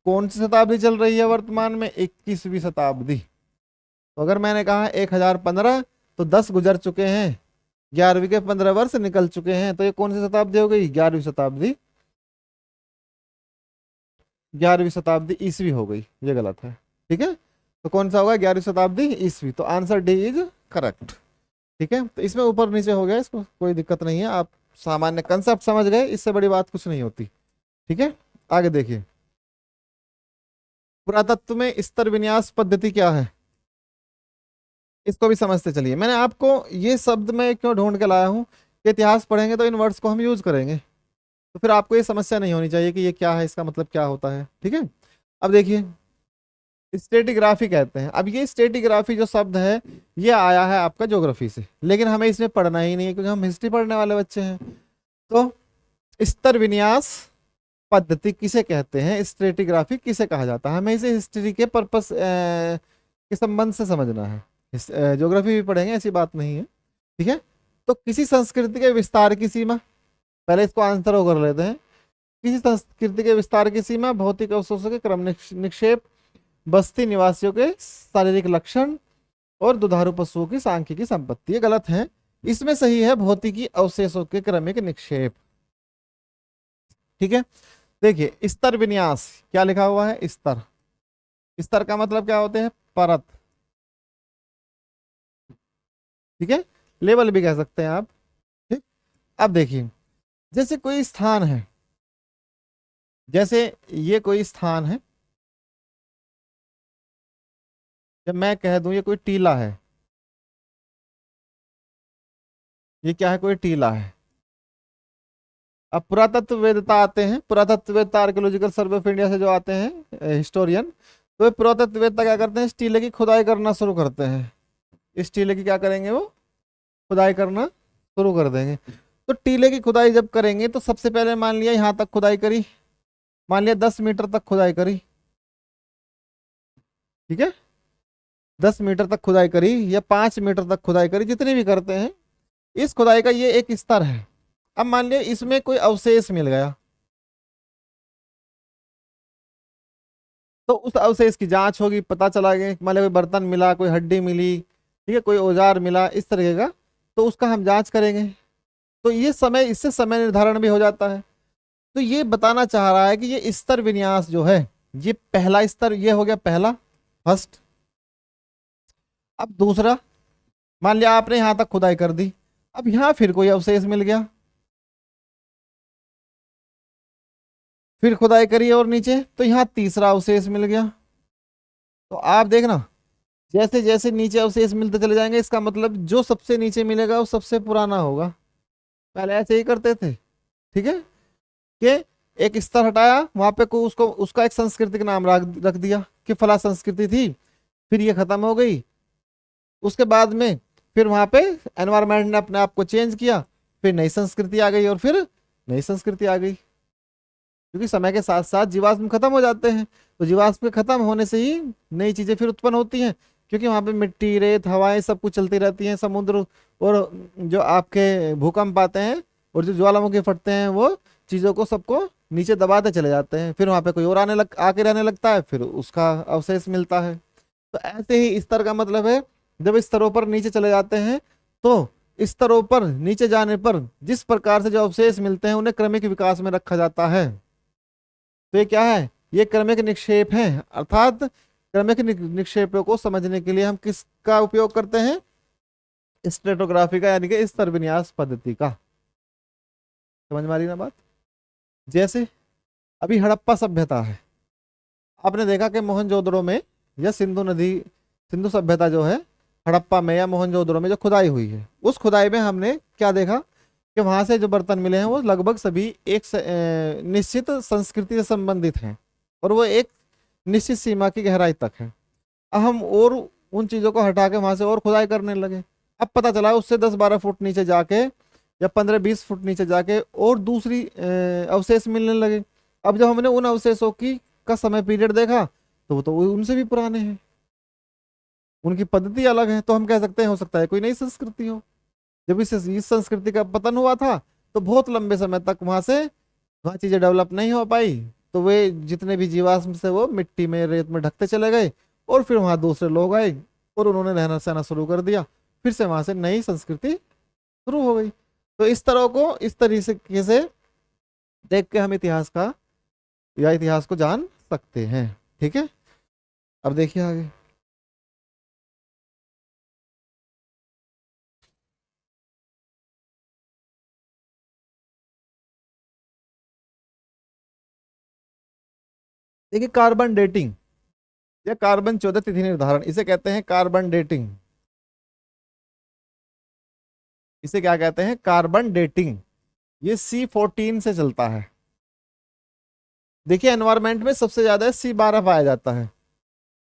कौन सी शताब्दी चल रही है वर्तमान में? 21वीं शताब्दी। तो अगर मैंने कहा 1015 तो 10 गुजर चुके हैं, 11वीं के 15 वर्ष निकल चुके हैं। तो ये कौन सी शताब्दी हो गई? 11वीं शताब्दी। 11वीं शताब्दी ईसवी हो गई, ये गलत है, ठीक है। तो कौन सा होगा? 11वीं शताब्दी ईसवी। तो आंसर डी इज करेक्ट, ठीक है। तो इसमें ऊपर नीचे हो गया, इसको कोई दिक्कत नहीं है। आप सामान्य कंसेप्ट समझ गए, इससे बड़ी बात कुछ नहीं होती, ठीक है। आगे देखिए, पुरातत्व में स्तर विन्यास पद्धति क्या है, इसको भी समझते चलिए। मैंने आपको ये शब्द में क्यों ढूंढ के लाया हूँ कि इतिहास पढ़ेंगे तो इन वर्ड्स को हम यूज करेंगे, तो फिर आपको ये समस्या नहीं होनी चाहिए कि ये क्या है, इसका मतलब क्या होता है, ठीक है। अब देखिए, स्टेटिग्राफी कहते हैं। अब ये स्टेटिग्राफी जो शब्द है ये आया है आपका ज्योग्राफी से, लेकिन हमें इसमें पढ़ना ही नहीं है क्योंकि हम हिस्ट्री पढ़ने वाले बच्चे हैं। तो स्तर विन्यास पद्धति किसे कहते हैं, स्ट्रेटिग्राफी किसे कहा जाता है, हमें इसे हिस्ट्री के पर्पस के संबंध से समझना है। ज्योग्राफी भी पढ़ेंगे, ऐसी बात नहीं है, ठीक है। तो किसी संस्कृति के विस्तार की सीमा, पहले इसको आंसर हो कर लेते हैं। किसी संस्कृति के विस्तार की सीमा भौतिक अवशेषों के क्रम निक्षेप, बस्ती निवासियों के शारीरिक लक्षण और दुधारू पशुओं की सांख्यिकी संपत्ति। ये गलत है, इसमें सही है भौतिकी अवशेषों के क्रमिक निक्षेप, ठीक है। देखिए, स्तर विन्यास क्या लिखा हुआ है? स्तर। स्तर का मतलब क्या होते हैं? परत, ठीक है। लेवल भी कह सकते हैं आप, ठीक। अब देखिए, जैसे कोई स्थान है, जैसे ये कोई स्थान है, जब मैं कह दूं ये कोई टीला है, ये क्या है? कोई टीला है। अब पुरातत्ववेदता आते हैं, पुरातत्ववेदता आर्कियोलॉजिकल सर्वे ऑफ इंडिया से जो आते हैं हिस्टोरियन, तो ये पुरातत्ववेदता क्या करते हैं? इस टीले की खुदाई करना शुरू करते हैं। इस टीले की क्या करेंगे? वो खुदाई करना शुरू कर देंगे। तो टीले की खुदाई जब करेंगे तो सबसे पहले मान लिया यहाँ तक खुदाई करी, मान लिया 10 मीटर तक खुदाई करी, ठीक है। 10 मीटर तक खुदाई करी या 5 मीटर तक खुदाई करी, जितनी भी करते हैं, इस खुदाई का ये एक स्तर है। अब मान लिया इसमें कोई अवशेष मिल गया, तो उस अवशेष की जांच होगी, पता चला गया, मान लिया कोई बर्तन मिला, कोई हड्डी मिली, ठीक है, कोई औजार मिला, इस तरह का, तो उसका हम जांच करेंगे। तो ये समय, इससे समय निर्धारण भी हो जाता है। तो ये बताना चाह रहा है कि ये स्तर विन्यास जो है, ये पहला स्तर, ये हो गया पहला, फर्स्ट। अब दूसरा, मान लिया आपने यहां तक खुदाई कर दी, अब यहां फिर कोई अवशेष मिल गया, फिर खुदाई करिए और नीचे, तो यहाँ तीसरा अवशेष मिल गया। तो आप देखना, जैसे जैसे नीचे अवशेष मिलते चले जाएंगे, इसका मतलब जो सबसे नीचे मिलेगा वो सबसे पुराना होगा। पहले ऐसे ही करते थे, ठीक है, कि एक स्तर हटाया, वहां पे को उसको उसका एक सांस्कृतिक नाम रख दिया कि फला संस्कृति थी, फिर ये खत्म हो गई। उसके बाद में फिर वहां पे एनवायरमेंट ने अपने आप को चेंज किया, फिर नई संस्कृति आ गई और फिर नई संस्कृति आ गई, क्योंकि समय के साथ साथ जीवाश्म खत्म हो जाते हैं। तो जीवाश्म के खत्म होने से ही नई चीजें फिर उत्पन्न होती हैं, क्योंकि वहां पे मिट्टी, रेत, हवाएं सब कुछ चलती रहती हैं, समुद्र, और जो आपके भूकंप आते हैं और जो ज्वालामुखी फटते हैं वो चीजों को सबको नीचे दबाते चले जाते हैं। फिर वहां पे कोई और आके रहने लगता है, फिर उसका अवशेष मिलता है। तो ऐसे ही स्तर का मतलब है, जब स्तरों पर नीचे चले जाते हैं तो स्तरों पर नीचे जाने पर जिस प्रकार से जो अवशेष मिलते हैं उन्हें क्रमिक विकास में रखा जाता है। तो ये क्या है, ये क्रमिक निक्षेप है। अर्थात क्रमिक निक्षेपों को समझने के लिए हम किसका उपयोग करते हैं, स्ट्रेटोग्राफी का, यानी कि स्तर विन्यास पद्धति का। समझ में आ रही ना बात। जैसे अभी हड़प्पा सभ्यता है, आपने देखा कि मोहनजोदड़ो में या सिंधु सभ्यता जो है हड़प्पा में या मोहनजोदड़ो में जो खुदाई हुई है, उस खुदाई में हमने क्या देखा कि वहां से जो बर्तन मिले हैं वो लगभग सभी एक निश्चित संस्कृति से संबंधित हैं और वो एक निश्चित सीमा की गहराई तक है। अब हम और उन चीजों को हटा के वहां से और खुदाई करने लगे। अब पता चला उससे 10-12 फुट नीचे जाके या 15-20 फुट नीचे जाके और दूसरी अवशेष मिलने लगे। अब जब हमने उन अवशेषों की का समय पीरियड देखा तो वो तो उनसे भी पुराने हैं, उनकी पद्धति अलग है। तो हम कह सकते हैं हो सकता है कोई नई संस्कृति हो। जब इस संस्कृति का पतन हुआ था तो बहुत लंबे समय तक वहां चीजें डेवलप नहीं हो पाई, तो वे जितने भी जीवाश्म से वो मिट्टी में, रेत में ढकते चले गए और फिर वहां दूसरे लोग आए और उन्होंने रहना सहना शुरू कर दिया, फिर से वहां से नई संस्कृति शुरू हो गई। तो इस तरह को इस तरीके से देख के हम इतिहास को जान सकते हैं। ठीक है, अब देखिए आगे। देखिए कार्बन डेटिंग या कार्बन 14 तिथि निर्धारण, इसे कहते हैं कार्बन डेटिंग। इसे क्या कहते हैं, कार्बन डेटिंग। ये C14 से चलता है। देखिए एनवायरमेंट में सबसे ज्यादा C12 पाया जाता है।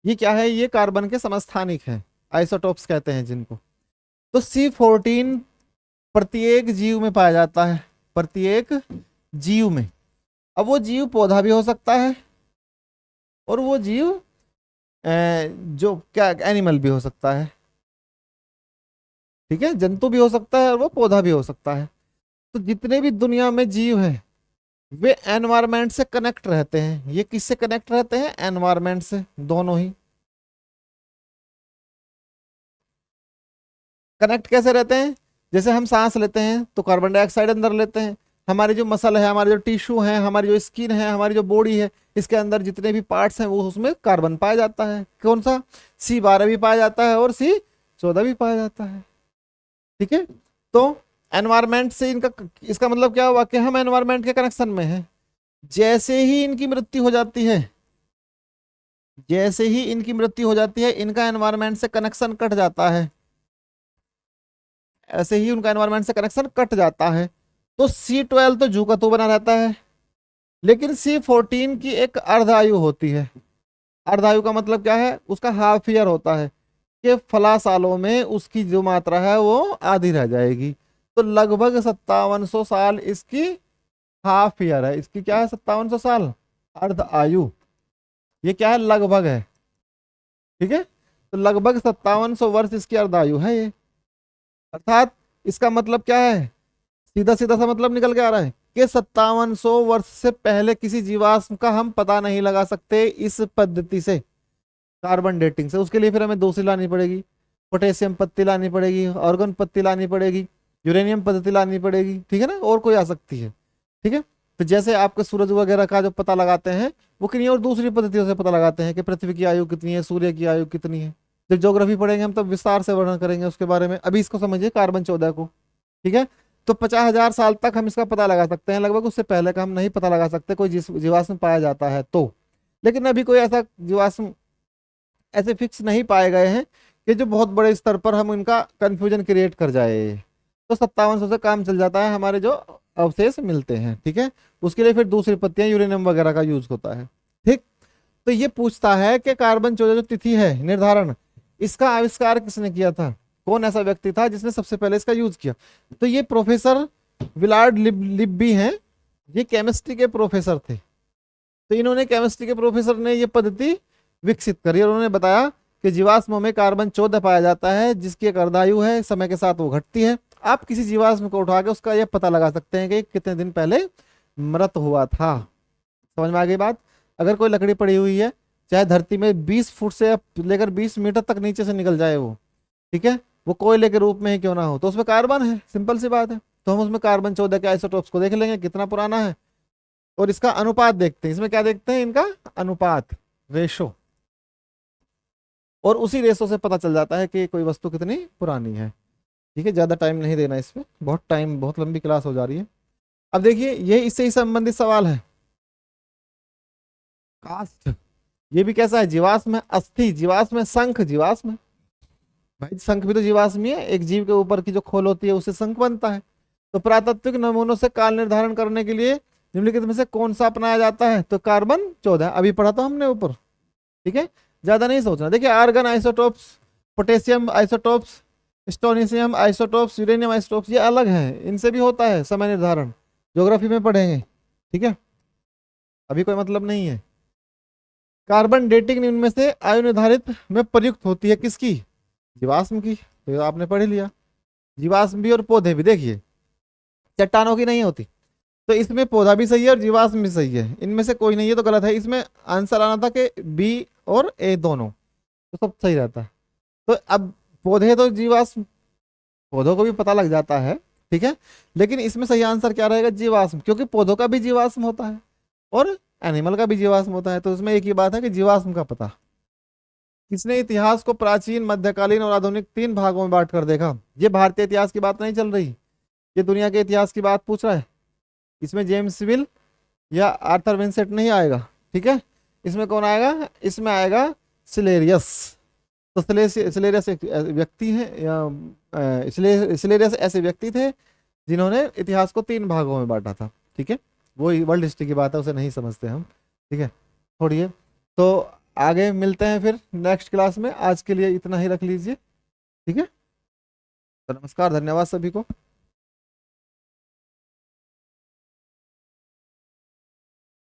ये क्या है, ये कार्बन के समस्थानिक हैं, आइसोटोप्स कहते हैं जिनको। तो C14 प्रत्येक जीव में पाया जाता है, प्रत्येक जीव में। अब वो जीव पौधा भी हो सकता है और वो जीव जो क्या एनिमल भी हो सकता है। ठीक है, जंतु भी हो सकता है और वो पौधा भी हो सकता है। तो जितने भी दुनिया में जीव हैं वे एनवायरमेंट से कनेक्ट रहते हैं। ये किससे कनेक्ट रहते हैं, एनवायरमेंट से। दोनों ही कनेक्ट कैसे रहते हैं, जैसे हम सांस लेते हैं तो कार्बन डाइऑक्साइड अंदर लेते हैं। हमारे जो मसल है, हमारे जो टिश्यू है, हमारी जो स्किन है, हमारी जो बॉडी है, इसके अंदर जितने भी पार्ट्स हैं वो उसमें कार्बन पाया जाता है। कौन सा, C12 भी पाया जाता है और C14 भी पाया जाता है। ठीक है, तो एनवायरमेंट से इसका मतलब क्या हुआ कि हम एनवायरमेंट के कनेक्शन में हैं। जैसे ही इनकी मृत्यु हो जाती है, इनका एनवायरमेंट से कनेक्शन कट जाता है। ऐसे ही उनका एनवायरमेंट से कनेक्शन कट जाता है। तो C12 तो जू का तो बना रहता है, लेकिन C14 की एक अर्धायु होती है। अर्धायु का मतलब क्या है, उसका हाफ ईयर होता है कि फला सालों में उसकी जो मात्रा है वो आधी रह जाएगी। तो लगभग 5700 साल इसकी हाफ ईयर है। इसकी क्या है, 5700 साल अर्ध आयु। ये क्या है, लगभग है। ठीक है, तो लगभग 5700 वर्ष इसकी अर्धायु है ये। अर्थात इसका मतलब क्या है, सीधा सीधा सा मतलब निकल के आ रहा है कि 5700 वर्ष से पहले किसी जीवाश्म का हम पता नहीं लगा सकते इस पद्धति से, कार्बन डेटिंग से। उसके लिए फिर हमें दूसरी लानी पड़ेगी, पोटेशियम पत्ती लानी पड़ेगी, ऑर्गन पत्ती लानी पड़ेगी, यूरेनियम पद्धति लानी पड़ेगी। ठीक है ना, और कोई आ सकती है। ठीक है, तो जैसे आपके सूरज वगैरह का जो पता लगाते हैं वो किन्हीं और दूसरी पद्धतियों से पता लगाते हैं कि पृथ्वी की आयु कितनी है, सूर्य की आयु कितनी है। जब ज्योग्राफी पढ़ेंगे हम तब विस्तार से वर्णन करेंगे उसके बारे में। अभी इसको समझिए कार्बन 14 को। ठीक है, तो 50,000 साल तक हम इसका पता लगा सकते हैं लगभग, उससे पहले का हम नहीं पता लगा सकते कोई जीवाश्म पाया जाता है तो। लेकिन अभी कोई ऐसा जीवाश्म ऐसे फिक्स नहीं पाए गए हैं कि जो बहुत बड़े स्तर पर हम इनका कंफ्यूजन क्रिएट कर जाए। तो 5700 से काम चल जाता है, हमारे जो अवशेष मिलते हैं। ठीक है, उसके लिए फिर दूसरी पत्तियां, यूरेनियम वगैरह का यूज होता है। ठीक, तो ये पूछता है कि कार्बन 14 जो तिथि है निर्धारण, इसका आविष्कार किसने किया था, कौन ऐसा व्यक्ति था जिसने सबसे पहले इसका यूज किया। तो ये प्रोफेसर विलार्ड लिब्बी हैं, ये केमिस्ट्री के प्रोफेसर थे। तो इन्होंने केमिस्ट्री के प्रोफेसर ने ये पद्धति विकसित करी और उन्होंने बताया कि जीवाश्मों में कार्बन 14 पाया जाता है, जिसकी एक अर्धायु है, समय के साथ वो घटती है। आप किसी जीवाश्म को उठा के उसका ये पता लगा सकते हैं कि कितने दिन पहले मृत हुआ था। समझ में आ गई बात? अगर कोई लकड़ी पड़ी हुई है, चाहे धरती में 20 फुट से लेकर 20 मीटर तक नीचे से निकल जाए वो, ठीक है, वो कोयले के रूप में ही क्यों ना हो, तो उसमें कार्बन है, सिंपल सी बात है। तो हम उसमें कार्बन 14 के आइसोटोप्स को देख लेंगे कितना पुराना है, और इसका अनुपात देखते हैं। इसमें क्या देखते हैं? इनका अनुपात, रेशो, और उसी रेशो से पता चल जाता है कि कोई वस्तु कितनी पुरानी है। ठीक है, ज्यादा टाइम नहीं देना इसमें, बहुत लंबी क्लास हो जा रही है। अब देखिए, ये इससे ही संबंधित सवाल है। कास्ट, ये भी कैसा है? जीवाश्म है। अस्थि जीवाश्म है। शंख जीवाश्म है। भाई शंख भी तो जीवाश्म ही है, एक जीव के ऊपर की जो खोल होती है उससे शंख बनता है। तो पुरातात्विक नमूनों से काल निर्धारण करने के लिए निम्नलिखित में से कौन सा अपनाया जाता है? तो कार्बन 14, अभी पढ़ा था हमने ऊपर। ठीक है, ज्यादा नहीं सोचना। देखिए, argon isotopes, potassium isotopes, strontium isotopes, uranium isotopes, ये अलग है, इनसे भी होता है समय निर्धारण, ज्योग्राफी में पढ़ेंगे। ठीक है, अभी कोई मतलब नहीं है। कार्बन डेटिंग इनमें से आयु निर्धारित में प्रयुक्त होती है किसकी? जीवाश्म की। तो आपने पढ़ ही लिया, जीवाश्म भी और पौधे भी। देखिए, चट्टानों की नहीं होती, तो इसमें पौधा भी सही है और जीवाश्म भी सही है, इनमें से कोई नहीं है तो गलत है। इसमें आंसर आना था कि बी और ए दोनों, तो सब सही रहता है। तो अब पौधे तो जीवाश्म, पौधों को भी पता लग जाता है, ठीक है, लेकिन इसमें सही आंसर क्या रहेगा? जीवाश्म, क्योंकि पौधों का भी जीवाश्म होता है और एनिमल का भी जीवाश्म होता है। तो इसमें एक ही बात है कि जीवाश्म का पता। किसने इतिहास को प्राचीन, मध्यकालीन और आधुनिक 3 भागों में बांट कर देखा? ये भारतीय इतिहास की बात नहीं चल रही, ये दुनिया के इतिहास की बात पूछ रहा है। इसमें जेम्स विल या आर्थर विंसेंट नहीं आएगा, ठीक है। इसमें कौन आएगा? इसमें आएगा सिलेरियस। तो सिलेरियस एक व्यक्ति है, या सिलेरियस ऐसे व्यक्ति थे जिन्होंने इतिहास को 3 भागों में बांटा था। ठीक है, वो वर्ल्ड हिस्ट्री की बात है, उसे नहीं समझते हम। ठीक है, छोड़िए। तो आगे मिलते हैं फिर नेक्स्ट क्लास में, आज के लिए इतना ही रख लीजिए। ठीक है, तो नमस्कार, धन्यवाद सभी को।